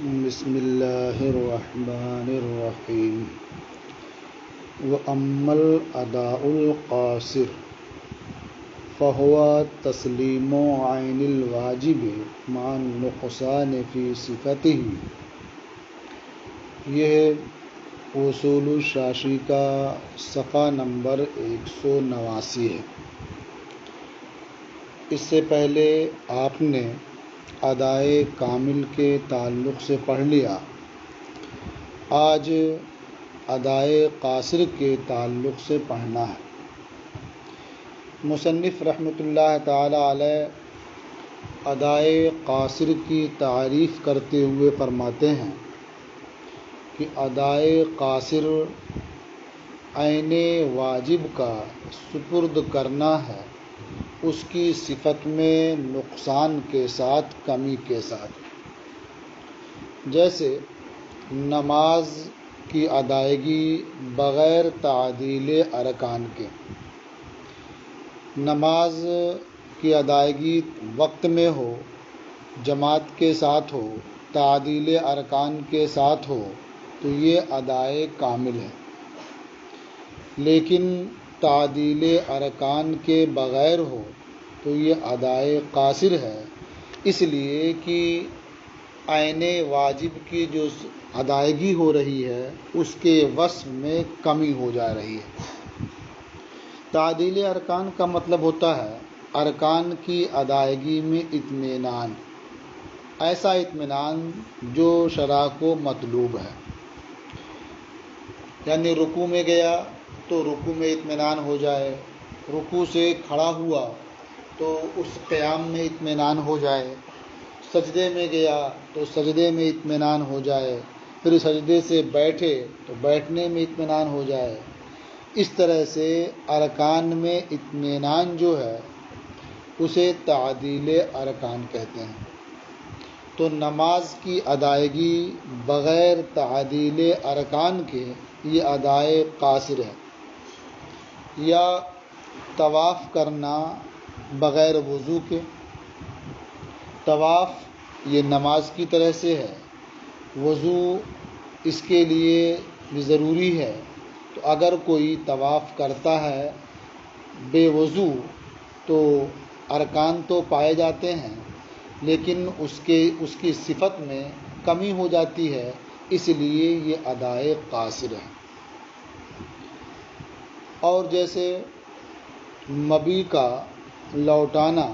بسم اللہ الرحمن الرحیم وَأَمَّا الْأَدَاءُ الْقَاصِرُ فَهُوَ تَسْلِيمُ عَيْنِ الْوَاجِبِ مَعَ النُّقْصَانِ فِي صِفَتِهِ۔ یہ اصول الشاشی کا صفحہ نمبر 189 ہے۔ اس سے پہلے آپ نے ادائے کامل کے تعلق سے پڑھ لیا۔ آج ادائے قاصر کے تعلق سے پڑھنا ہے۔ مصنف رحمۃ اللہ تعالی علیہ ادائے قاصر کی تعریف کرتے ہوئے فرماتے ہیں کہ ادائے قاصر عین واجب کا سپرد کرنا ہے، اس کی صفت میں نقصان کے ساتھ، کمی کے ساتھ۔ جیسے نماز کی ادائیگی بغیر تعدیل ارکان کے۔ نماز کی ادائیگی وقت میں ہو، جماعت کے ساتھ ہو، تعدیل ارکان کے ساتھ ہو تو یہ ادائے کامل ہے۔ لیکن تعدیل ارکان کے بغیر ہو تو یہ ادائے قاصر ہے، اس لیے کہ عین واجب کی جو ادائیگی ہو رہی ہے اس کے وصف میں کمی ہو جا رہی ہے۔ تعدیل ارکان کا مطلب ہوتا ہے ارکان کی ادائیگی میں اطمینان، ایسا اطمینان جو شرع کو مطلوب ہے۔ یعنی رکوع میں گیا تو رکوع میں اطمینان ہو جائے، رکوع سے کھڑا ہوا تو اس قیام میں اطمینان ہو جائے، سجدے میں گیا تو سجدے میں اطمینان ہو جائے، پھر سجدے سے بیٹھے تو بیٹھنے میں اطمینان ہو جائے۔ اس طرح سے ارکان میں اطمینان جو ہے اسے تعدیل ارکان کہتے ہیں۔ تو نماز کی ادائیگی بغیر تعدیل ارکان کے یہ ادائے قاصر ہے۔ یا طواف کرنا بغیر وضو کے۔ طواف یہ نماز کی طرح سے ہے، وضو اس کے لیے بھی ضروری ہے۔ تو اگر کوئی طواف کرتا ہے بے وضو تو ارکان تو پائے جاتے ہیں لیکن اس کی صفت میں کمی ہو جاتی ہے، اس لیے یہ ادائے قاصر ہے۔ اور جیسے مبیع کا لوٹانا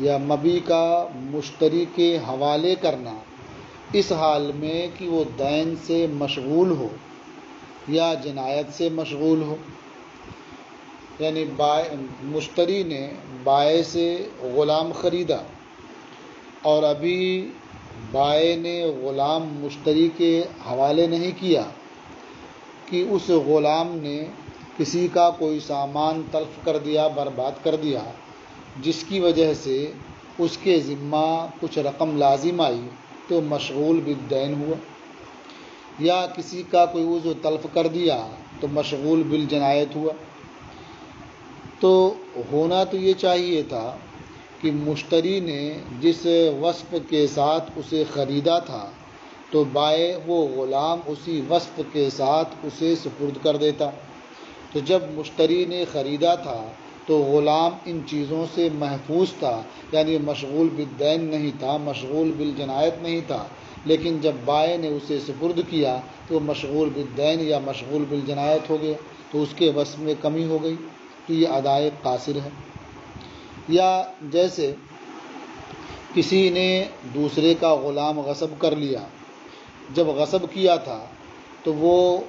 یا مبیع کا مشتری کے حوالے کرنا اس حال میں کہ وہ دین سے مشغول ہو یا جنایت سے مشغول ہو۔ یعنی مشتری نے بائع سے غلام خریدا اور ابھی بائع نے غلام مشتری کے حوالے نہیں کیا کہ اس غلام نے کسی کا کوئی سامان تلف کر دیا، برباد کر دیا، جس کی وجہ سے اس کے ذمہ کچھ رقم لازم آئی تو مشغول بالدین ہوا، یا کسی کا کوئی عضو تلف کر دیا تو مشغول بالجنایت ہوا۔ تو ہونا تو یہ چاہیے تھا کہ مشتری نے جس وصف کے ساتھ اسے خریدا تھا تو بائع وہ غلام اسی وصف کے ساتھ اسے سپرد کر دیتا۔ تو جب مشتری نے خریدا تھا تو غلام ان چیزوں سے محفوظ تھا، یعنی مشغول بالدین نہیں تھا، مشغول بالجنایت نہیں تھا، لیکن جب بائع نے اسے سپرد کیا تو مشغول بالدین یا مشغول بالجنایت ہو گیا، تو اس کے وصف میں کمی ہو گئی، تو یہ ادائے قاصر ہے۔ یا جیسے کسی نے دوسرے کا غلام غصب کر لیا، جب غصب کیا تھا تو وہ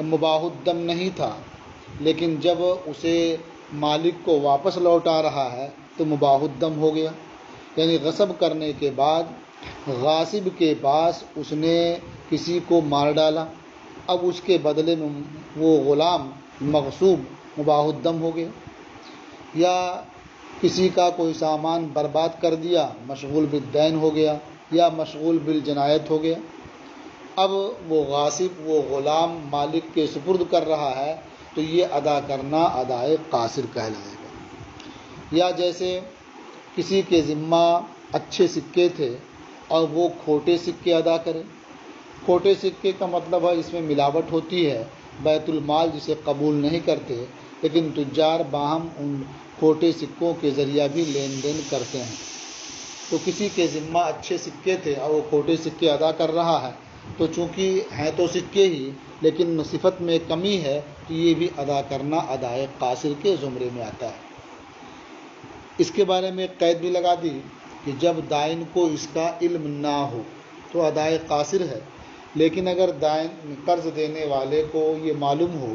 مباح الدم نہیں تھا، لیکن جب اسے مالک کو واپس لوٹا رہا ہے تو مباح الدم ہو گیا۔ یعنی غصب کرنے کے بعد غاصب کے پاس اس نے کسی کو مار ڈالا، اب اس کے بدلے میں وہ غلام مغصوب مباح الدم ہو گیا۔ یا کسی کا کوئی سامان برباد کر دیا، مشغول بالدین ہو گیا یا مشغول بالجنایت ہو گیا، اب وہ غاصب وہ غلام مالک کے سپرد کر رہا ہے تو یہ ادا کرنا ادائے قاصر کہلائے گا۔ یا جیسے کسی کے ذمہ اچھے سکے تھے اور وہ کھوٹے سکے ادا کرے۔ کھوٹے سکے کا مطلب ہے اس میں ملاوٹ ہوتی ہے، بیت المال جسے قبول نہیں کرتے، لیکن تجار باہم ان کھوٹے سکوں کے ذریعہ بھی لین دین کرتے ہیں۔ تو کسی کے ذمہ اچھے سکے تھے اور وہ کھوٹے سکے ادا کر رہا ہے، تو چونکہ ہیں تو سکے ہی لیکن صفت میں کمی ہے، تو یہ بھی ادا کرنا ادائے قاصر کے زمرے میں آتا ہے۔ اس کے بارے میں ایک قید بھی لگا دی کہ جب دائن کو اس کا علم نہ ہو تو ادائے قاصر ہے، لیکن اگر دائن قرض دینے والے کو یہ معلوم ہو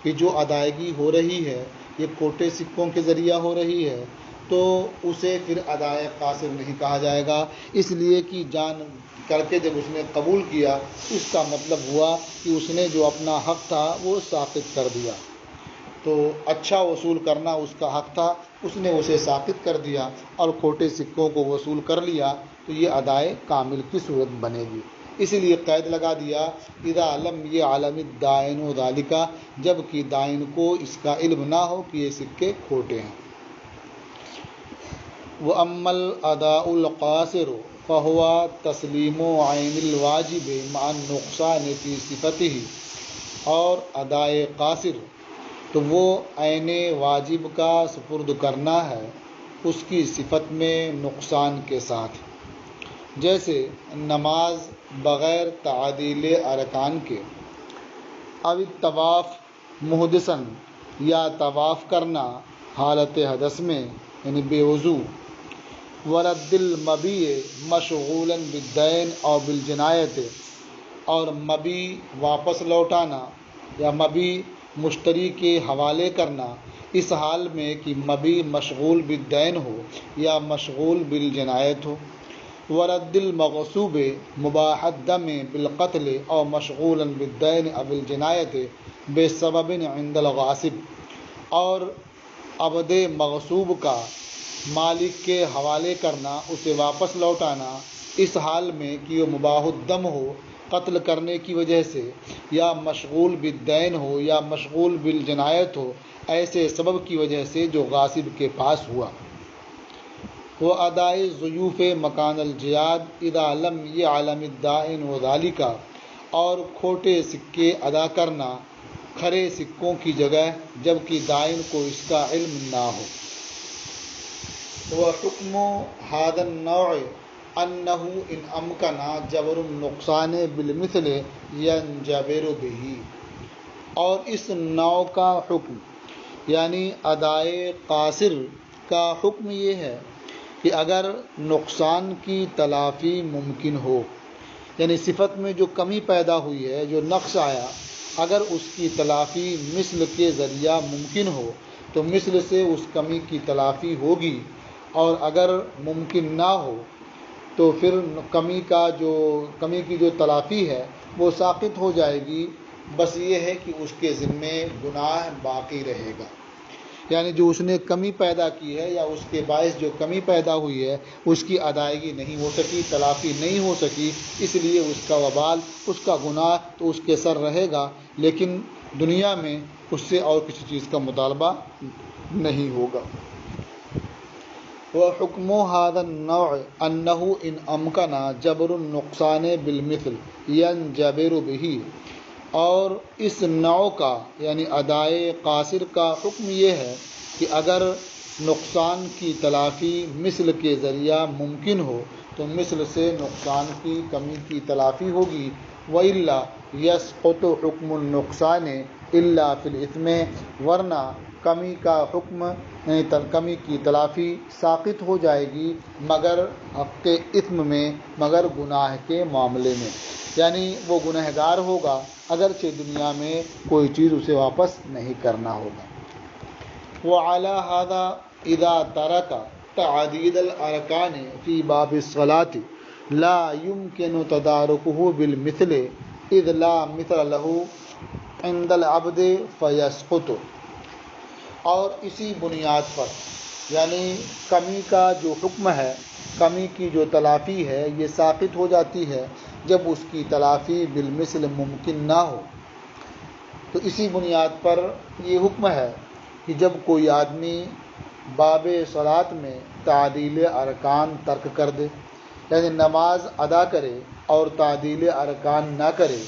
کہ جو ادائیگی ہو رہی ہے یہ کھوٹے سکوں کے ذریعہ ہو رہی ہے، تو اسے پھر ادائے قاصر نہیں کہا جائے گا، اس لیے کہ جان کر کے جب اس نے قبول کیا اس کا مطلب ہوا کہ اس نے جو اپنا حق تھا وہ ساقط کر دیا۔ تو اچھا وصول کرنا اس کا حق تھا، اس نے اسے ساقط کر دیا اور کھوٹے سکوں کو وصول کر لیا، تو یہ ادائے کامل کی صورت بنے گی۔ اسی لیے قید لگا دیا اذا لم يعلم الدائن ذلك، جب کہ دائن کو اس کا علم نہ ہو کہ یہ سکے کھوٹے ہیں۔ وَأَمَّا الْأَدَاءُ الْقَاصِرُ فَهُوَ تَسْلِيمُ عَيْنِ الْوَاجِبِ مَعَ النُّقْصَانِ فِي صِفَتِهِ، اور ادائے قاصر تو وہ عین واجب کا سپرد کرنا ہے اس کی صفت میں نقصان کے ساتھ، جیسے نماز بغیر تعدیل ارکان کے، اب طواف محدثاً یا طواف کرنا حالت حدث میں یعنی بے وضو، ورد المبیع مشغولا بالدین اور بالجنایت، اور مبی واپس لوٹانا یا مبی مشتری کے حوالے کرنا اس حال میں کہ مبی مشغول بالدین ہو یا مشغول بالجنایت ہو، ورد المغصوب مباح الدم بالقتل اور مشغولا بالدین او بالجنایت بسبب عند الغاصب، اور عبد مغصوب کا مالک کے حوالے کرنا، اسے واپس لوٹانا اس حال میں کہ وہ مباح الدم ہو قتل کرنے کی وجہ سے، یا مشغول بالدین ہو یا مشغول بالجنایت ہو ایسے سبب کی وجہ سے جو غاصب کے پاس ہوا۔ وہ ادائے ضیوف مکان الجیاد اذا لم يعلم الدائن وذالک، اور کھوٹے سکے ادا کرنا کھرے سکوں کی جگہ جب کہ دائن کو اس کا علم نہ ہو۔ وحکم ھذا النوع انہ ان امکن جبر النقصان بالمثل ینجبر بہ، اور اس نوع کا حکم یعنی ادائے قاصر کا حکم یہ ہے کہ اگر نقصان کی تلافی ممکن ہو، یعنی صفت میں جو کمی پیدا ہوئی ہے، جو نقص آیا، اگر اس کی تلافی مثل کے ذریعہ ممکن ہو تو مثل سے اس کمی کی تلافی ہوگی، اور اگر ممکن نہ ہو تو پھر کمی کی جو تلافی ہے وہ ساقط ہو جائے گی، بس یہ ہے کہ اس کے ذمے گناہ باقی رہے گا، یعنی جو اس نے کمی پیدا کی ہے یا اس کے باعث جو کمی پیدا ہوئی ہے اس کی ادائیگی نہیں ہو سکی، تلافی نہیں ہو سکی، اس لیے اس کا وبال، اس کا گناہ تو اس کے سر رہے گا، لیکن دنیا میں اس سے اور کسی چیز کا مطالبہ نہیں ہوگا۔ وحکم ھذا النوع انہ ان امکن جبر النقصان بالمثل ینجبر بہ، اور اس نوع کا یعنی ادائے قاصر کا حکم یہ ہے کہ اگر نقصان کی تلافی مثل کے ذریعہ ممکن ہو تو مثل سے نقصان کی کمی کی تلافی ہوگی، وَإِلَّا يَسْقُطُ حُكْمُ النُّقْصَانِ إِلَّا فِي الْإِثْمِ، ورنہ کمی کا حکم کمی کی تلافی ساقط ہو جائے گی مگر حق اثم میں، مگر گناہ کے معاملے میں، یعنی وہ گنہگار ہوگا اگرچہ دنیا میں کوئی چیز اسے واپس نہیں کرنا ہوگا۔ وعلى هذا اذا ترك تعديد الاركان في باب الصلاة لا يمكن تداركه بالمثل اذ لا مثل له عند العبد فيسقط، اور اسی بنیاد پر یعنی کمی کا جو حکم ہے، کمی کی جو تلافی ہے یہ ساقط ہو جاتی ہے جب اس کی تلافی بالمثل ممکن نہ ہو، تو اسی بنیاد پر یہ حکم ہے کہ جب کوئی آدمی باب صلاۃ میں تعدیل ارکان ترک کر دے یعنی نماز ادا کرے اور تعدیل ارکان نہ کرے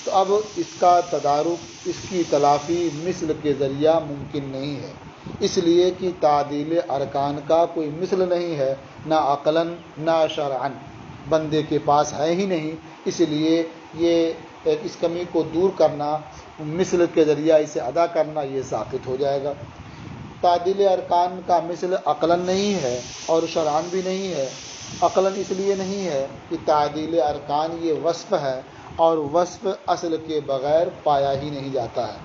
تو اب اس کا تدارک، اس کی تلافی مثل کے ذریعہ ممکن نہیں ہے، اس لیے کہ تعدیل ارکان کا کوئی مثل نہیں ہے، نہ عقلاً نہ شرعاً بندے کے پاس ہے ہی نہیں، اس لیے یہ اس کمی کو دور کرنا، مثل کے ذریعہ اسے ادا کرنا، یہ ساقط ہو جائے گا۔ تعدیل ارکان کا مثل عقلاً نہیں ہے اور شرعاً بھی نہیں ہے۔ عقلاً اس لیے نہیں ہے کہ تعدیل ارکان یہ وصف ہے اور وصف اصل کے بغیر پایا ہی نہیں جاتا ہے،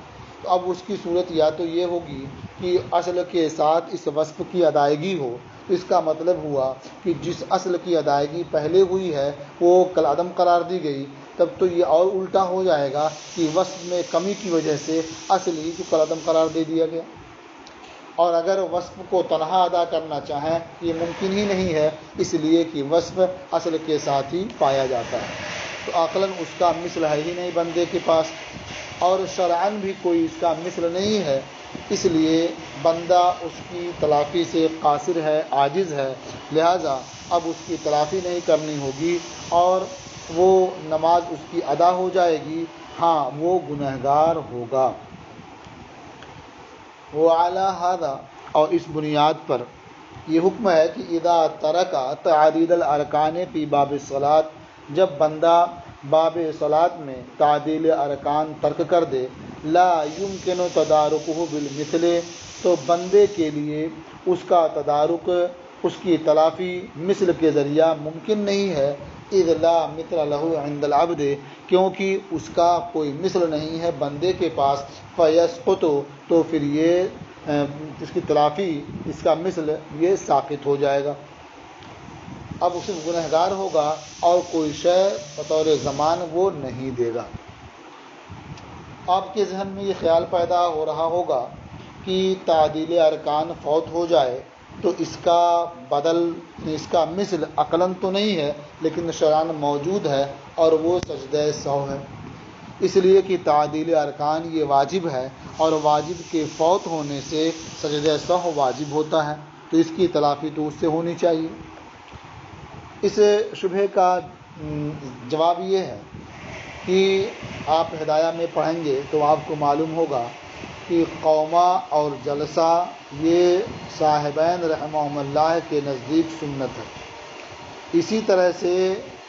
تو اب اس کی صورت یا تو یہ ہوگی کہ اصل کے ساتھ اس وصف کی ادائیگی ہو، تو اس کا مطلب ہوا کہ جس اصل کی ادائیگی پہلے ہوئی ہے وہ کالعدم قرار دی گئی، تب تو یہ اور الٹا ہو جائے گا کہ وصف میں کمی کی وجہ سے اصل ہی کو کالعدم قرار دے دیا گیا، اور اگر وصف کو تنہا ادا کرنا چاہیں یہ ممکن ہی نہیں ہے، اس لیے کہ وصف اصل کے ساتھ ہی پایا جاتا ہے، تو عقلاً اس کا مثل ہے ہی نہیں بندے کے پاس، اور شرعاً بھی کوئی اس کا مثل نہیں ہے، اس لیے بندہ اس کی تلافی سے قاصر ہے، عاجز ہے، لہذا اب اس کی تلافی نہیں کرنی ہوگی اور وہ نماز اس کی ادا ہو جائے گی، ہاں وہ گنہگار ہوگا۔ وعلی ھذا، اور اس بنیاد پر یہ حکم ہے کہ اذا ترک تعدیل الارکان فی باب الصلاۃ، جب بندہ باب صلاۃ میں تعدیل ارکان ترک کر دے، لا یمکن تدارکہ بالمثل، تو بندے کے لیے اس کا تدارک، اس کی تلافی مثل کے ذریعہ ممکن نہیں ہے، اذ لا مثل لہ عند العبد، کیونکہ اس کا کوئی مثل نہیں ہے بندے کے پاس، فیسقط، تو پھر یہ اس کی تلافی، اس کا مثل یہ ساقط ہو جائے گا، اب اس میں گنہگار ہوگا اور کوئی شے بطور ضمان وہ نہیں دے گا۔ آپ کے ذہن میں یہ خیال پیدا ہو رہا ہوگا کہ تعدیل ارکان فوت ہو جائے تو اس کا بدل، اس کا مثل عقلاً تو نہیں ہے لیکن شرعاً موجود ہے، اور وہ سجدہ سہو ہے، اس لیے کہ تعدیل ارکان یہ واجب ہے اور واجب کے فوت ہونے سے سجدہ سہو واجب ہوتا ہے، تو اس کی تلافی تو اس سے ہونی چاہیے۔ اس شبہے کا جواب یہ ہے کہ آپ ہدایہ میں پڑھیں گے تو آپ کو معلوم ہوگا کہ قومہ اور جلسہ یہ صاحبین رحمہم اللہ کے نزدیک سنت ہے، اسی طرح سے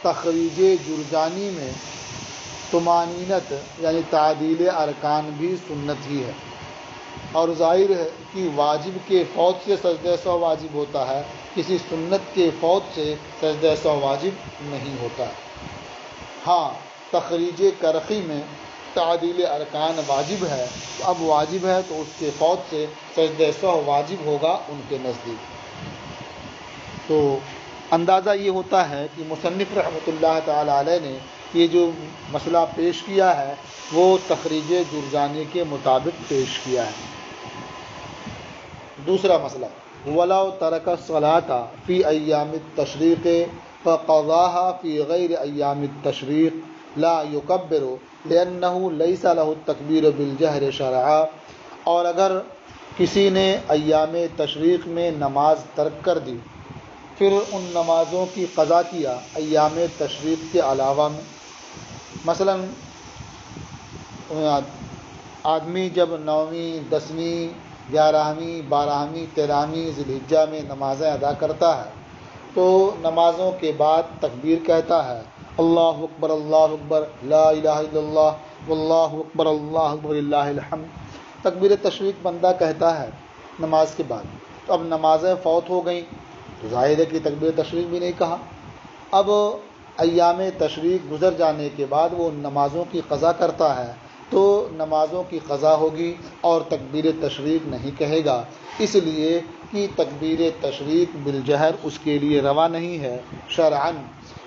تخریج جرجانی میں طمانینت یعنی تعدیل ارکان بھی سنت ہی ہے، اور ظاہر ہے کہ واجب کے فوت سے سجدہ سہو واجب ہوتا ہے، کسی سنت کے فوت سے سجدہ سہو واجب نہیں ہوتا ہے۔ ہاں تخریج کرخی میں تعدیل ارکان واجب ہے، تو اب واجب ہے تو اس کے فوت سے سجدہ سہو واجب ہوگا ان کے نزدیک۔ تو اندازہ یہ ہوتا ہے کہ مصنف رحمۃ اللہ تعالی علیہ نے یہ جو مسئلہ پیش کیا ہے وہ تخریج جرجانی کے مطابق پیش کیا ہے۔ دوسرا مسئلہ، وَلَوْ تَرَكَ الصَّلَاةَ فِي أَيَّامِ التَّشْرِيقِ فَقَضَاهَا فِي غَيْرِ أَيَّامِ التَّشْرِيقِ لَا يُكَبِّرُ لِأَنَّهُ لَيْسَ لَهُ التَّكْبِيرُ بِالْجَهْرِ شَرْعًا، اور اگر کسی نے ایام تشریق میں نماز ترک کر دی پھر ان نمازوں کی قضا کیا ایام تشریق کے علاوہ میں، مثلا آدمی جب 9ویں 10ویں 11ویں 12ویں 13ویں ذی الحجہ میں نمازیں ادا کرتا ہے تو نمازوں کے بعد تکبیر کہتا ہے، اللہ اکبر لا الہ الا اللہ واللہ اکبر للہ الحمد، تکبیر تشریق بندہ کہتا ہے نماز کے بعد، تو اب نمازیں فوت ہو گئیں تو ظاہر ہے کہ تکبیر تشریق بھی نہیں کہا، اب ایام تشریق گزر جانے کے بعد وہ نمازوں کی قضا کرتا ہے تو نمازوں کی قضا ہوگی اور تکبیر تشریق نہیں کہے گا، اس لیے کہ تکبیر تشریق بالجہر اس کے لیے روا نہیں ہے شرعاً،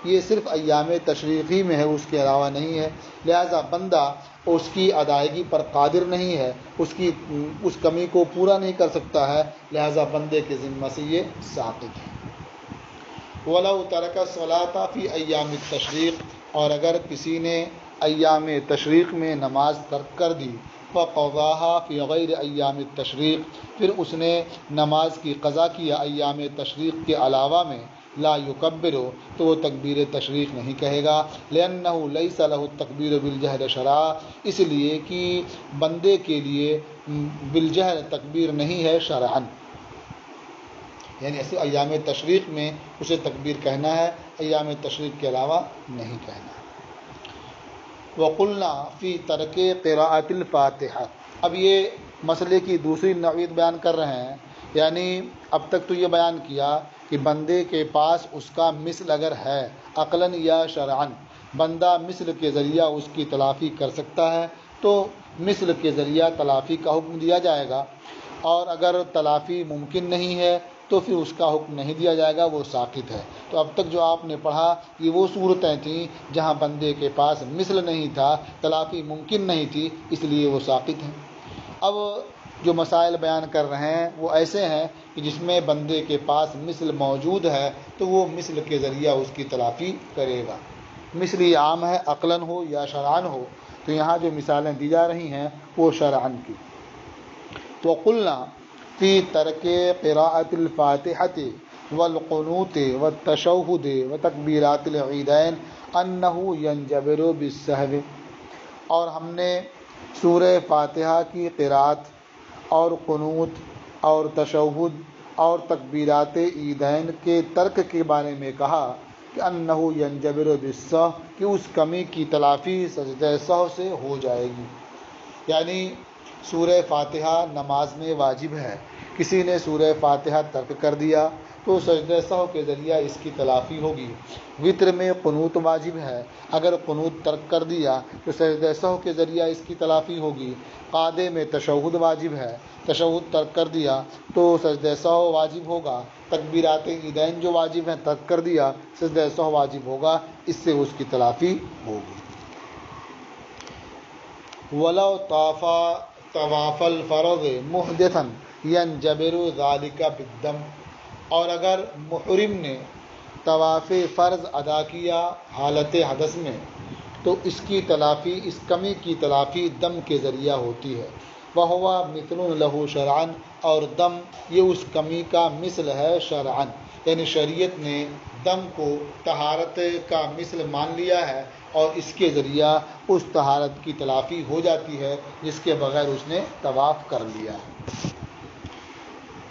یہ صرف ایام تشریق ہی میں ہے، اس کے علاوہ نہیں ہے، لہذا بندہ اس کی ادائیگی پر قادر نہیں ہے، اس کمی کو پورا نہیں کر سکتا ہے، لہذا بندے کے ذمہ سے یہ ساقط ہے۔ وَلَوْ تَرَكَ الصَّلَاةَ فِي أَيَّامِ التَّشْرِيقِ، اور اگر کسی نے ایام تشریق میں نماز ترک کر دی، فَقَضَاهَا فِي غَيْرِ أَيَّامِ التَّشْرِيقِ، پھر اس نے نماز کی قضا کیا ایام تشریق کے علاوہ میں، لا یکبر، تو وہ تکبیر تشریق نہیں کہے گا، لأنہ لیس لہ التکبیر بالجہر شرعا، اس لیے کہ بندے کے لیے بالجہر تکبیر نہیں ہے شرعاً، یعنی ایسے ایام تشریق میں اسے تکبیر کہنا ہے، ایام تشریق کے علاوہ نہیں کہنا ہے۔ وقلنا فی ترک قراءۃ الفاتحہ، اب یہ مسئلے کی دوسری نوعیت بیان کر رہے ہیں، یعنی اب تک تو یہ بیان کیا کہ بندے کے پاس اس کا مثل اگر ہے عقلاً یا شرعاً، بندہ مثل کے ذریعہ اس کی تلافی کر سکتا ہے تو مثل کے ذریعہ تلافی کا حکم دیا جائے گا، اور اگر تلافی ممکن نہیں ہے تو پھر اس کا حکم نہیں دیا جائے گا، وہ ساقط ہے۔ تو اب تک جو آپ نے پڑھا یہ وہ صورتیں تھیں جہاں بندے کے پاس مثل نہیں تھا، تلافی ممکن نہیں تھی، اس لیے وہ ساقط ہیں۔ اب جو مسائل بیان کر رہے ہیں وہ ایسے ہیں کہ جس میں بندے کے پاس مثل موجود ہے تو وہ مثل کے ذریعہ اس کی تلافی کرے گا، مثل یہ عام ہے عقلاً ہو یا شرعاً ہو، تو یہاں جو مثالیں دی جا رہی ہیں وہ شرعاً کی۔ وقلنا فی ترک قراءۃ الفاتحۃ والقنوت والتشہد وتکبیرات العیدین انہ ینجبر بالسہو، اور ہم نے سورہ فاتحہ کی قراءت اور قنوت اور تشہد اور تکبیرات عیدین کے ترک کے بارے میں کہا کہ انہ ینجبر بالسہو، کہ اس کمی کی تلافی سجدہ سہو سے ہو جائے گی، یعنی سورہ فاتحہ نماز میں واجب ہے، کسی نے سورہ فاتحہ ترک کر دیا تو سجدہ سہو کے ذریعہ اس کی تلافی ہوگی۔ وطر میں قنوت واجب ہے، اگر قنوت ترک کر دیا تو سجدہ سہو کے ذریعہ اس کی تلافی ہوگی۔ قعدے میں تشہد واجب ہے، تشہد ترک کر دیا تو سجدہ سہو واجب ہوگا۔ تکبیرات عیدین جو واجب ہیں ترک کر دیا، سجدہ سہو واجب ہوگا، اس سے اس کی تلافی ہوگی۔ وَلَوْ طَافَ طَوَافَ الْفَرْضِ مُحْدِثًا يَنْجَبِرُ ذَلِكَ بِالدَّمِ، اور اگر محرم نے طواف فرض ادا کیا حالت حدث میں تو اس کی تلافی، اس کمی کی تلافی دم کے ذریعہ ہوتی ہے۔ وَهُوَ مِثْلٌ لَهُ شَرْعًا، اور دم یہ اس کمی کا مثل ہے شرعاً، یعنی شریعت نے دم کو طہارت کا مثل مان لیا ہے اور اس کے ذریعہ اس طہارت کی تلافی ہو جاتی ہے جس کے بغیر اس نے طواف کر لیا ہے۔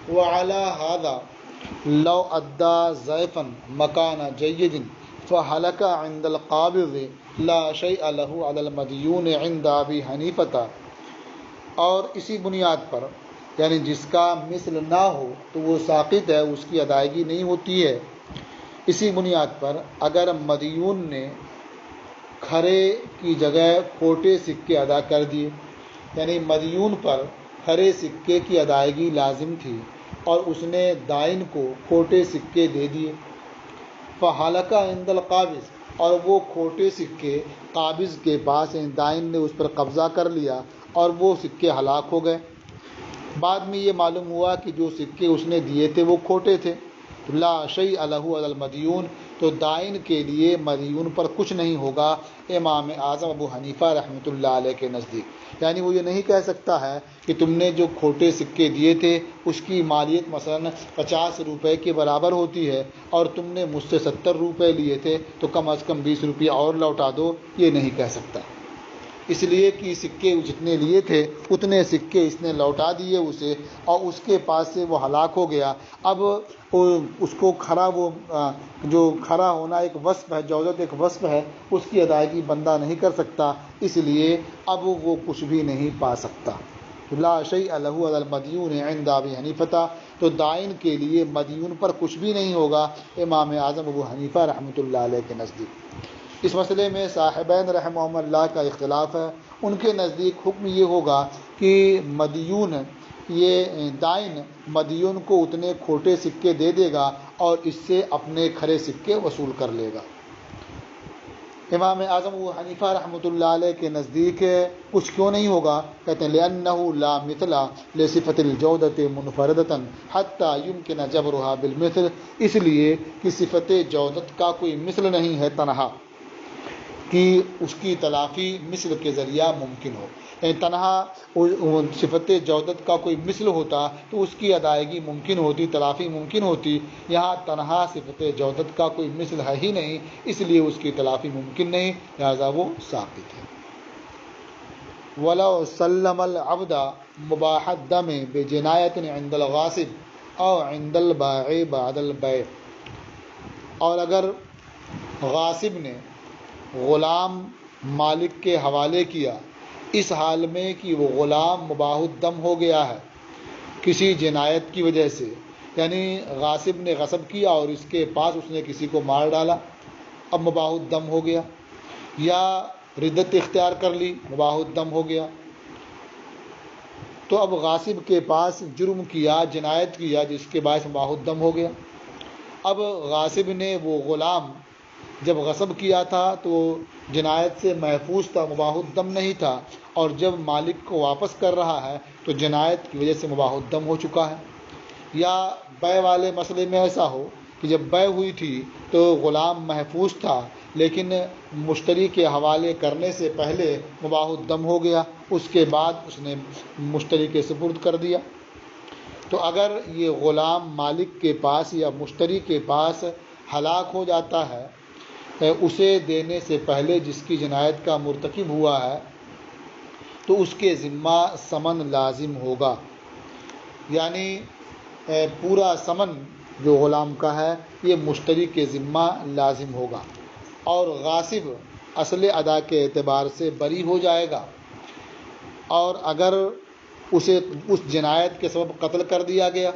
وَعَلَى هَذَا لَوْ أَدَّى ضَيْفًا مَكَانَ جَيِّدٍ فَهَلَكَ عِنْدَ الْقَابِضِ لَا شَيْءَ لَهُ عَلَى الْمَدْيُونِ عِنْدَ أَبِي حنیفةَ، اور اسی بنیاد پر یعنی جس کا مثل نہ ہو تو وہ ساقط ہے، اس کی ادائیگی نہیں ہوتی ہے، اسی بنیاد پر اگر مدیون نے کھرے کی جگہ کھوٹے سکے ادا کر دیے، یعنی مدیون پر کھرے سکے کی ادائیگی لازم تھی اور اس نے دائن کو کھوٹے سکے دے دیے، فَحَلَكَ عِنْدَ الْقَابِضِ، اور وہ کھوٹے سکے قابض کے پاس، یعنی دائن نے اس پر قبضہ کر لیا اور وہ سکے ہلاک ہو گئے۔ بعد میں یہ معلوم ہوا کہ جو سکے اس نے دیے تھے وہ کھوٹے تھے، لا شیء لہ علی المدیون، تو دائن کے لیے مدیون پر کچھ نہیں ہوگا امام اعظم ابو حنیفہ رحمۃ اللہ علیہ کے نزدیک، یعنی وہ یہ نہیں کہہ سکتا ہے کہ تم نے جو کھوٹے سکے دیے تھے اس کی مالیت مثلا 50 روپے کے برابر ہوتی ہے اور تم نے مجھ سے 70 روپے لیے تھے تو کم از کم 20 روپیہ اور لوٹا دو، یہ نہیں کہہ سکتا، اس لیے کہ سکے جتنے لیے تھے اتنے سکے اس نے لوٹا دیے اسے، اور اس کے پاس سے وہ ہلاک ہو گیا۔ اب اس کو کھرا، وہ جو کھرا ہونا ایک وصف ہے، جوزت ایک وصف ہے، اس کی ادائیگی بندہ نہیں کر سکتا، اس لیے اب وہ کچھ بھی نہیں پا سکتا۔ لا شیء لہ علی المدیون عند ابی حنیفہ، تو دائن کے لیے مدیون پر کچھ بھی نہیں ہوگا امام اعظم ابو حنیفہ رحمۃ اللہ علیہ کے نزدیک۔ اس مسئلے میں صاحبین رحمہم اللہ کا اختلاف ہے، ان کے نزدیک حکم یہ ہوگا کہ مدیون، یہ دائن مدیون کو اتنے کھوٹے سکے دے دے گا اور اس سے اپنے کھرے سکے وصول کر لے گا۔ امام اعظم ابو حنیفہ رحمۃ اللہ علیہ کے نزدیک کچھ کیوں نہیں ہوگا؟ کہتے ہیں لأنه لا مثل لصفة الجودة منفردة حتى يمكن جبرها بالمثل، اس لیے کہ صفت جودت کا کوئی مثل نہیں ہے تنہا کہ اس کی تلافی مثل کے ذریعہ ممکن ہو، تنہا صفت جودت کا کوئی مثل ہوتا تو اس کی ادائیگی ممکن ہوتی، تلافی ممکن ہوتی. یہاں تنہا صفت جودت کا کوئی مثل ہے ہی نہیں، اس لیے اس کی تلافی ممکن نہیں، لہذا وہ ساقط ہے. وَلَوْ سَلَّمَ الْعَبْدَ مُبَاحَ الدَّمِ بِجِنَایَةٍ عِنْدَ الْغَاصِبِ أَوْ عِنْدَ الْبَائِعِ بَعْدَ الْبَيْعِ، اور اگر غاصب نے غلام مالک کے حوالے کیا اس حال میں کہ وہ غلام مباح الدم ہو گیا ہے کسی جنایت کی وجہ سے، یعنی غاصب نے غصب کیا اور اس کے پاس اس نے کسی کو مار ڈالا، اب مباح الدم ہو گیا، یا ردت اختیار کر لی، مباح الدم ہو گیا. تو اب غاصب کے پاس جرم کیا، جنایت کیا جس کے باعث مباح الدم ہو گیا. اب غاصب نے وہ غلام جب غصب کیا تھا تو جنایت سے محفوظ تھا، مباح الدم نہیں تھا، اور جب مالک کو واپس کر رہا ہے تو جنایت کی وجہ سے مباح الدم ہو چکا ہے. یا بیع والے مسئلے میں ایسا ہو کہ جب بیع ہوئی تھی تو غلام محفوظ تھا لیکن مشتری کے حوالے کرنے سے پہلے مباح الدم ہو گیا، اس کے بعد اس نے مشتری کے سپرد کر دیا. تو اگر یہ غلام مالک کے پاس یا مشتری کے پاس ہلاک ہو جاتا ہے اسے دینے سے پہلے جس کی جنایت کا مرتکب ہوا ہے تو اس کے ذمہ ثمن لازم ہوگا، یعنی پورا ثمن جو غلام کا ہے یہ مشتری کے ذمہ لازم ہوگا، اور غاصب اصل ادا کے اعتبار سے بری ہو جائے گا. اور اگر اسے اس جنایت کے سبب قتل کر دیا گیا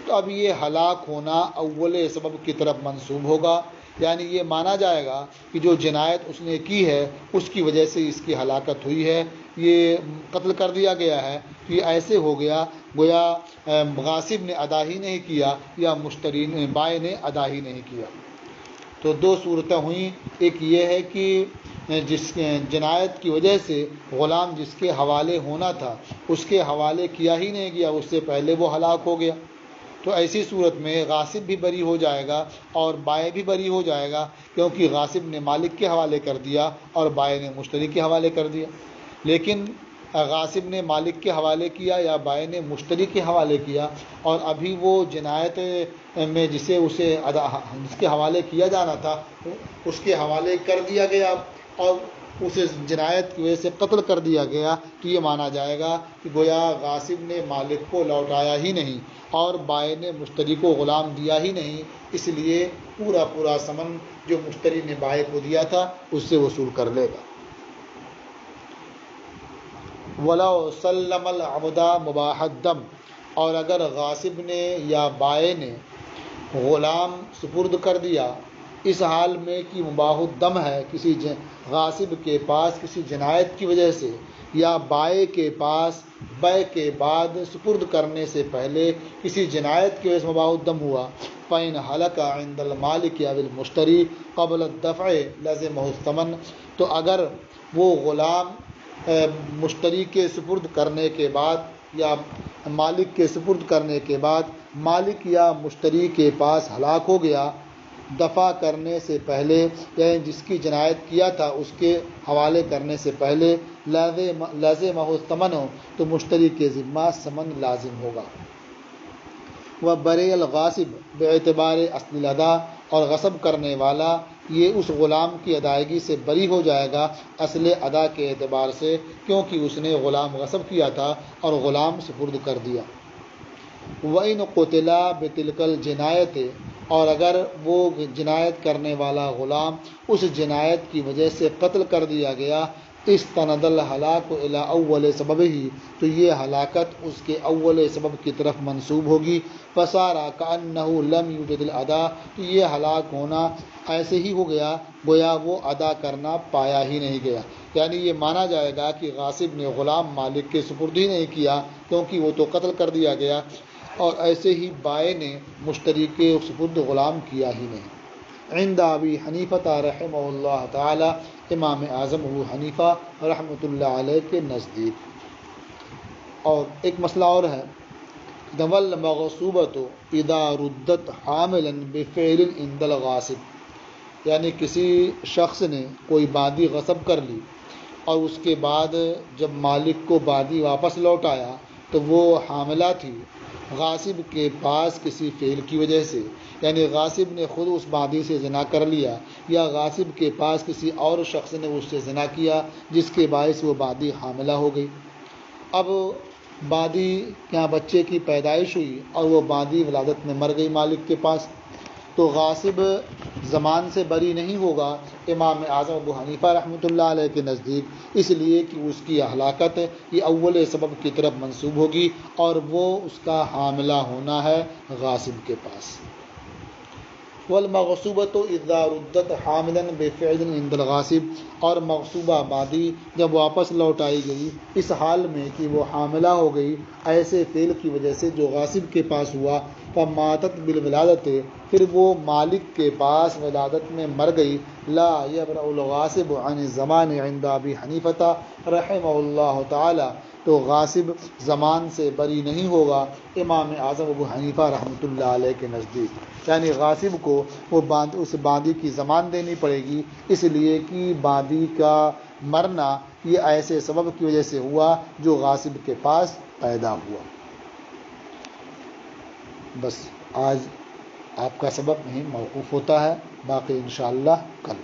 تو اب یہ ہلاک ہونا اول سبب کی طرف منسوب ہوگا، یعنی یہ مانا جائے گا کہ جو جنایت اس نے کی ہے اس کی وجہ سے اس کی ہلاکت ہوئی ہے، یہ قتل کر دیا گیا ہے. یہ ایسے ہو گیا گویا غاصب نے ادا ہی نہیں کیا یا مشتری نے بائع نے ادا ہی نہیں کیا. تو دو صورتیں ہوئیں، ایک یہ ہے کہ جس جنایت کی وجہ سے غلام جس کے حوالے ہونا تھا اس کے حوالے کیا ہی نہیں گیا، اس سے پہلے وہ ہلاک ہو گیا، تو ایسی صورت میں غاصب بھی بری ہو جائے گا اور بائع بھی بری ہو جائے گا، کیونکہ غاصب نے مالک کے حوالے کر دیا اور بائع نے مشتری کے حوالے کر دیا. لیکن غاصب نے مالک کے حوالے کیا یا بائع نے مشتری کے حوالے کیا، اور ابھی وہ جنایت میں جس کے حوالے کیا جانا تھا اس کے حوالے کر دیا گیا اور اسے جنایت کی وجہ سے قتل کر دیا گیا، تو یہ مانا جائے گا کہ گویا غاصب نے مالک کو لوٹایا ہی نہیں اور بائع نے مشتری کو غلام دیا ہی نہیں، اس لیے پورا ثمن جو مشتری نے بائع کو دیا تھا اس سے وصول کر لے گا. وَلَوْ سَلَّمَ الْعَبْدَ مُبَاحَ الدَّمِ، اور اگر غاصب نے یا بائع نے غلام سپرد کر دیا اس حال میں کہ مباح الدم ہے، کسی غاصب کے پاس کسی جنایت کی وجہ سے یا بائع کے پاس بیع کے بعد سپرد کرنے سے پہلے کسی جنایت کی وجہ سے مباح الدم ہوا، فَإِنْ هَلَكَ عِنْدَ الْمَالِكِ أَوِ الْمُشْتَرِي قَبْلَ الدَّفْعِ لَزِمَهُ الثَّمَنُ، تو اگر وہ غلام مشتری کے سپرد کرنے کے بعد یا مالک کے سپرد کرنے کے بعد مالک یا مشتری کے پاس ہلاک ہو گیا دفع کرنے سے پہلے، یعنی جس کی جنایت کیا تھا اس کے حوالے کرنے سے پہلے، لازمہ الثمن، تو مشتری کے ذمہ ثمن لازم ہوگا. وبرئ الغاصب باعتبار اصل الادا، اور غصب کرنے والا یہ اس غلام کی ادائیگی سے بری ہو جائے گا اصل ادا کے اعتبار سے، کیونکہ اس نے غلام غصب کیا تھا اور غلام سپرد کر دیا. وَإِنْ قُتِلَ بِتِلْكَ الْجِنَایَةِ، اور اگر وہ جنایت کرنے والا غلام اس جنایت کی وجہ سے قتل کر دیا گیا، استند الہلاک الی اول سببہ، تو یہ ہلاکت اس کے اول سبب کی طرف منسوب ہوگی. فصار کأنہ لم یوجد الادا، تو یہ ہلاک ہونا ایسے ہی ہو گیا گویا وہ ادا کرنا پایا ہی نہیں گیا، یعنی یہ مانا جائے گا کہ غاصب نے غلام مالک کے سپرد ہی نہیں کیا کیونکہ وہ تو قتل کر دیا گیا، اور ایسے ہی بائع نے مشتری کے سپرد غلام کیا ہی نہیں. عند ابی حنیفہ رحمہ اللہ تعالی، امام اعظم ابو حنیفہ رحمۃ اللہ علیہ کے نزدیک. اور ایک مسئلہ اور ہے، والمغصوبۃ اذا ردت حاملا بفعل عند الغاصب، یعنی کسی شخص نے کوئی باندی غصب کر لی اور اس کے بعد جب مالک کو بادی واپس لوٹ آیا تو وہ حاملہ تھی غاصب کے پاس کسی فعل کی وجہ سے، یعنی غاصب نے خود اس بادی سے زنا کر لیا یا غاصب کے پاس کسی اور شخص نے اس سے زنا کیا جس کے باعث وہ بادی حاملہ ہو گئی۔ اب بادی کے یہاں بچے کی پیدائش ہوئی اور وہ بادی ولادت میں مر گئی مالک کے پاس، تو غاصب زمان سے بری نہیں ہوگا امام اعظم ابو حنیفہ رحمۃ اللہ علیہ کے نزدیک، اس لیے کہ اس کی ہلاکت یہ اول سبب کی طرف منسوب ہوگی اور وہ اس کا حاملہ ہونا ہے غاصب کے پاس۔ والمغصوبۃ اذا ردت حاملا بفعل عند الغاصب، اور مغصوبہ بادی جب واپس لوٹائی گئی اس حال میں کہ وہ حاملہ ہو گئی ایسے فعل کی وجہ سے جو غاصب کے پاس ہوا، فماتت بالولادت، پھر وہ مالک کے پاس ولادت میں مر گئی، لا یبرأ الغاصب عن الزمان عند ابی حنیفہ رحمہ اللہ تعالی، تو غاصب زمان سے بری نہیں ہوگا امام اعظم ابو حنیفہ رحمۃ اللہ علیہ کے نزدیک، یعنی غاصب کو وہ اس بادی کی زمان دینی پڑے گی، اس لیے کہ بادی کا مرنا یہ ایسے سبب کی وجہ سے ہوا جو غاصب کے پاس پیدا ہوا۔ بس آج آپ کا سبق نہیں موقوف ہوتا ہے، باقی انشاءاللہ کل۔